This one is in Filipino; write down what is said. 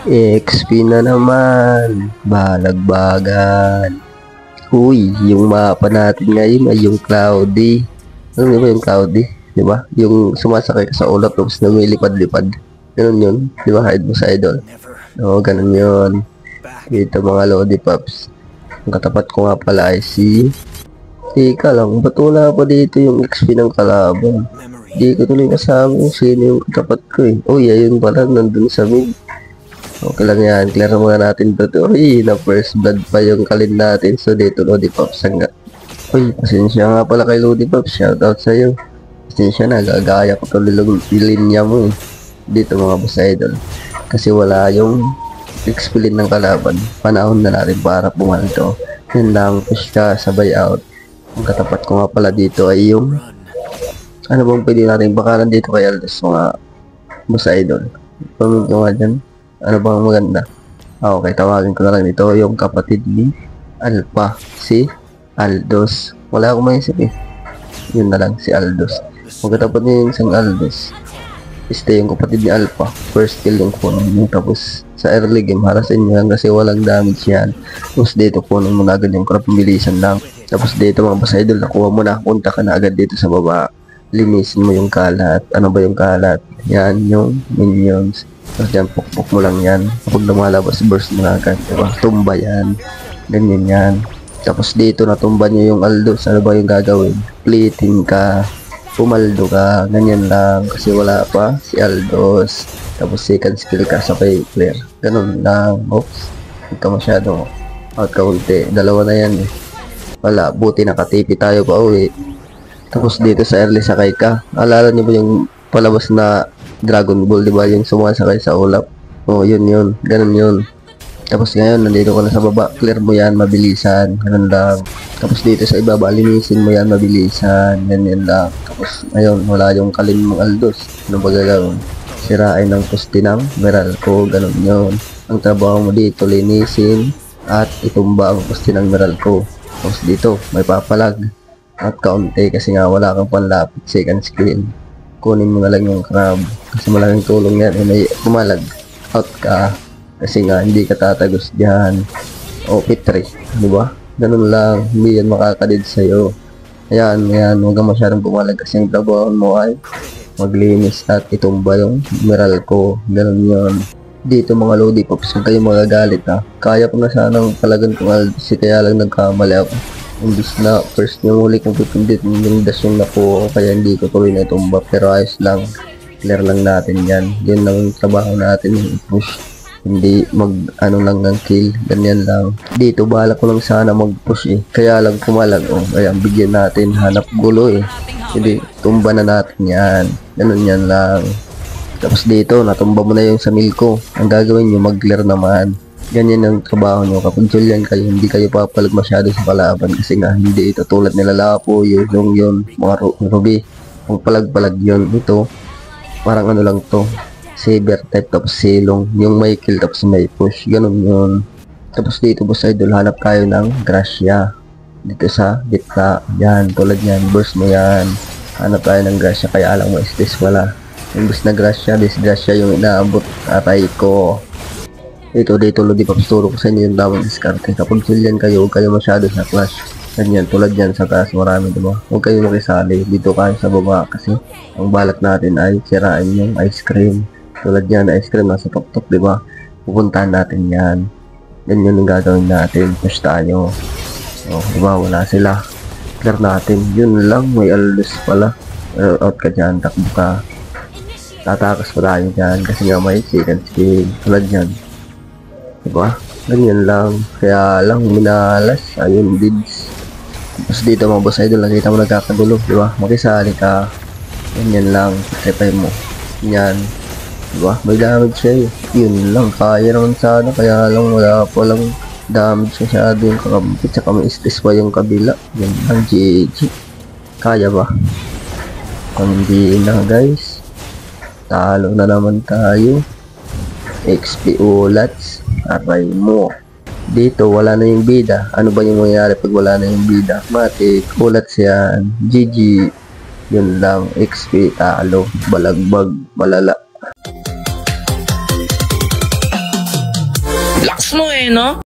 XP na naman. Balagbagan. Uy, yung mapa natin ngayon ay yung Cloudy. Ano ba yung Cloudy? Diba? Yung sumasakay ka sa ulap tapos lumilipad-lipad. Ganun yun. Diba? Hide mo sa idol. Oo, ganun yun. Dito mga Lodi Pops. Ang katapat ko nga pala ay si... Teka lang, ba't wala pa dito yung XP ng kalaban? Di ko tuloy kasama kung sino yung katapat ko eh. Uy, ayun pala, nandun sa mid. Okay lang yan, clear muna natin dito. Uy, na first blood pa yung kalin natin. So dito Lodi Pops hangga. Uy, pasensya nga pala kay Lodi Pops. Shoutout sa'yo. Pasensya na, gagaya ko tuloy yung linya mo eh. Dito mga boss idol. Kasi wala yung expilin ng kalaban. Panahon na natin para pumalto. Yun lang, push ka, sabay out. Ang katapat ko nga pala dito ay yung ano bang pwede natin bakalan dito kay Aldos mga boss idol. Comment nyo nga dyan. Ano bang maganda? Okay, tawagin ko na lang dito yung kapatid ni Alpha, si Aldos. Wala akong maisip eh. Yun na lang, si Aldos. Magkatapat niya yung isang Aldos. Yung kapatid ni Alpha. First kill yung kunin mo. Tapos sa early game, harasin nyo lang kasi walang damage yan. Tapos dito kunin mo na agad yung crop, bilisan lang. Tapos dito mga boss idol, nakuha mo na. Punta ka na agad dito sa baba. Linisin mo yung kalat. Ano ba yung kalat? Yan, yung minions. Tapos yan, pukpuk mo lang yan. Kapag lumalabas, burst mo na agad. Diba? Tumba yan. Ganyan yan. Tapos dito, natumba nyo yung Aldos. Ano ba yung gagawin? Plating ka. Pumaldo ka. Ganyan lang. Kasi wala pa si Aldos. Tapos second skill ka sa clear. Ganun lang. Oops. Huwag ka masyado. Out ka unti. Dalawa na yan eh. Wala. Buti nakatipi tayo pa uwi. Tapos dito sa early sakay ka. Alala nyo ba yung palabas na Dragon Ball, diba? Yung sumasakay sa ulap. Oh, yun yun. Ganun yun. Tapos ngayon, nandito ka na sa baba. Clear mo yan, mabilisan. Ganun lang. Tapos dito sa ibaba, linisin mo yan, mabilisan. Ganyan lang. Tapos ngayon, wala yung kalin mong Aldos. Ano ba gagawin? Sirain ng poste ng Meralco. Ganun yun. Ang trabaho mo dito, linisin at itumba ang poste ng Meralco. Tapos dito, may papalag. At kaunti kasi nga wala kang panlapit. Second skill. Kunin mo na lang yung crab. Kasi malaking tulong yan. Eh, may pumalag. Out ka. Kasi nga, hindi ka tatagos dyan. O, P3. Diba? Ganun lang. Hindi yan makakadid sa'yo. Ayan, ayan. Huwag kang masyadong pumalag kasi yung trabaho mo ay maglinis at itumba yung Meralco. Ganun yun. Dito mga Lodi Pops, huwag kayong magagalit ha. Kaya ko na sanang palagan kung Aldos. Kaya lang nagkamali ako. Imbis na first yung huli kong pipindit yung dash yung nakuha ko kaya hindi ko tuloy na itumba. Pero ayos lang. Clear lang natin yan. Yun lang yung trabaho natin yung push. Hindi mag ano lang ng kill. Ganyan lang. Dito bala ko lang sana mag push eh. Kaya lang kumalag. Oh, ayan bigyan natin. Hanap gulo eh. Hindi tumba na natin yan. Ganun yan lang. Tapos dito natumba mo na yung sa Milko. Ang gagawin nyo mag clear naman. Ganyan ang trabaho nyo. Kapag Julian kayo, hindi kayo papalag masyado sa kalaban kasi nga hindi ito tulad nila Lapo, yun, mga Ruby. Kung palag-palag yun, ito, parang ano lang to, saber type tapos silong, yung may kill tapos may push, ganun yun. Tapos dito boss idol, hanap tayo ng Gracia. Dito sa gitna, yan, tulad yan, burst mo yan. Hanap tayo ng Gracia, kaya alam mo is this wala. Imbis na Gracia, disgrasya yung inaabot, atay ko. Dito Lodi Pops, turo ko sa inyo yung tamang diskarte. Kapag Julian kayo, huwag kayo masyado sa clash. Ganyan, tulad yan sa taas, marami diba? Huwag kayo makisali, dito kayo sa baba kasi ang balak natin ay sirain yung ice cream. Tulad yan, ice cream nasa top diba? Pupuntahan natin yan. Ganyan yung gagawin natin, push tayo. Oh, diba? Wala sila. Clear natin, yun lang, may Aldos pala. Out ka dyan, takbo ka. Tatakas pa tayo dyan kasi nga may second skill. Tulad yan. Diba? Ganyan lang. Kaya lang minalas. Ayun, bids. Tapos dito mga boss idol, nakita mo nagkakagulo. Diba? Makisali ka. Ganyan lang. Trepay mo. Yan. Diba? May damage siya eh. Yun lang. Kaya naman sana. Kaya lang wala pa lang damage masyado yung kakabit. Tsaka may istis pa yung kabila. Yan lang. GG. Kaya ba? Hindi na guys. Talo na naman tayo. XP ulats. Aray mo. Dito wala na yung bida. Ano ba yung mangyayari pag wala na yung bida? Matik. Ulats yan. GG. Yun lang. XP talo. Balagbag. Malala. Lakas mo eh, no?